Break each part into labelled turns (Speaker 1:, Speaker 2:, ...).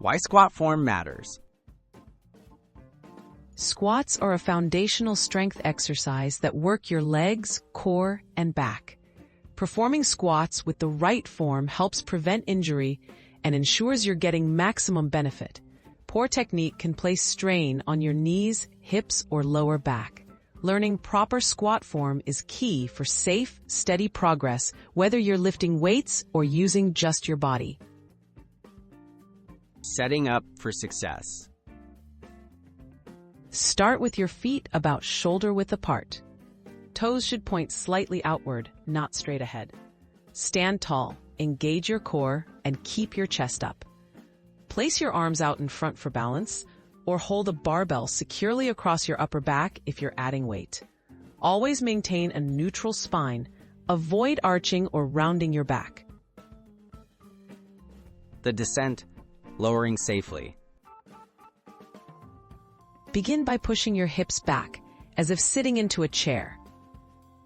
Speaker 1: Why squat form matters.
Speaker 2: Squats are a foundational strength exercise that work your legs, core, and back. Performing squats with the right form helps prevent injury and ensures you're getting maximum benefit. Poor technique can place strain on your knees, hips, or lower back. Learning proper squat form is key for safe, steady progress, whether you're lifting weights or using just your body.
Speaker 1: Setting up for success.
Speaker 2: Start with your feet about shoulder width apart. Toes should point slightly outward, not straight ahead. Stand tall, engage your core, and keep your chest up. Place your arms out in front for balance, or hold a barbell securely across your upper back if you're adding weight. Always maintain a neutral spine. Avoid arching or rounding your back.
Speaker 1: The descent, lowering safely.
Speaker 2: Begin by pushing your hips back, as if sitting into a chair.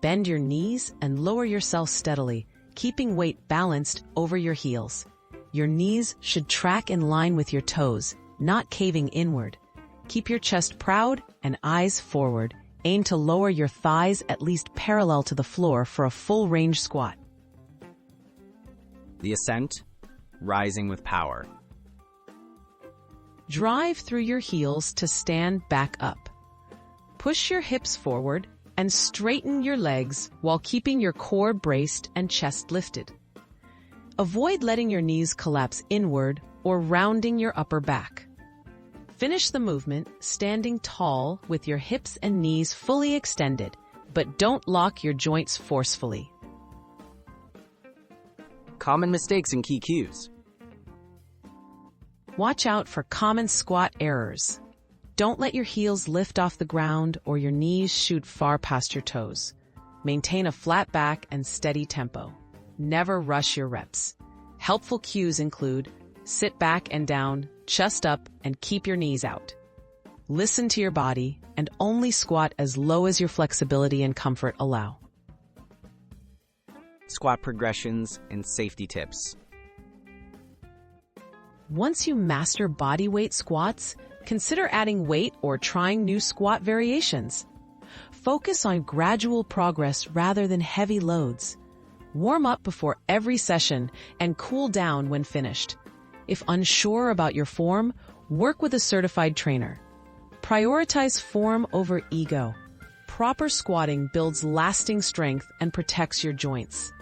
Speaker 2: Bend your knees and lower yourself steadily, keeping weight balanced over your heels. Your knees should track in line with your toes, not caving inward. Keep your chest proud and eyes forward. Aim to lower your thighs at least parallel to the floor for a full range squat.
Speaker 1: The ascent, rising with power.
Speaker 2: Drive through your heels to stand back up. Push your hips forward and straighten your legs while keeping your core braced and chest lifted. Avoid letting your knees collapse inward or rounding your upper back. Finish the movement standing tall with your hips and knees fully extended, but don't lock your joints forcefully.
Speaker 1: Common mistakes and key cues.
Speaker 2: Watch out for common squat errors. Don't let your heels lift off the ground or your knees shoot far past your toes. Maintain a flat back and steady tempo. Never rush your reps. Helpful cues include sit back and down, chest up, and keep your knees out. Listen to your body and only squat as low as your flexibility and comfort allow.
Speaker 1: Squat progressions and safety tips.
Speaker 2: Once you master bodyweight squats, consider adding weight or trying new squat variations. Focus on gradual progress rather than heavy loads. Warm up before every session and cool down when finished. If unsure about your form, work with a certified trainer. Prioritize form over ego. Proper squatting builds lasting strength and protects your joints.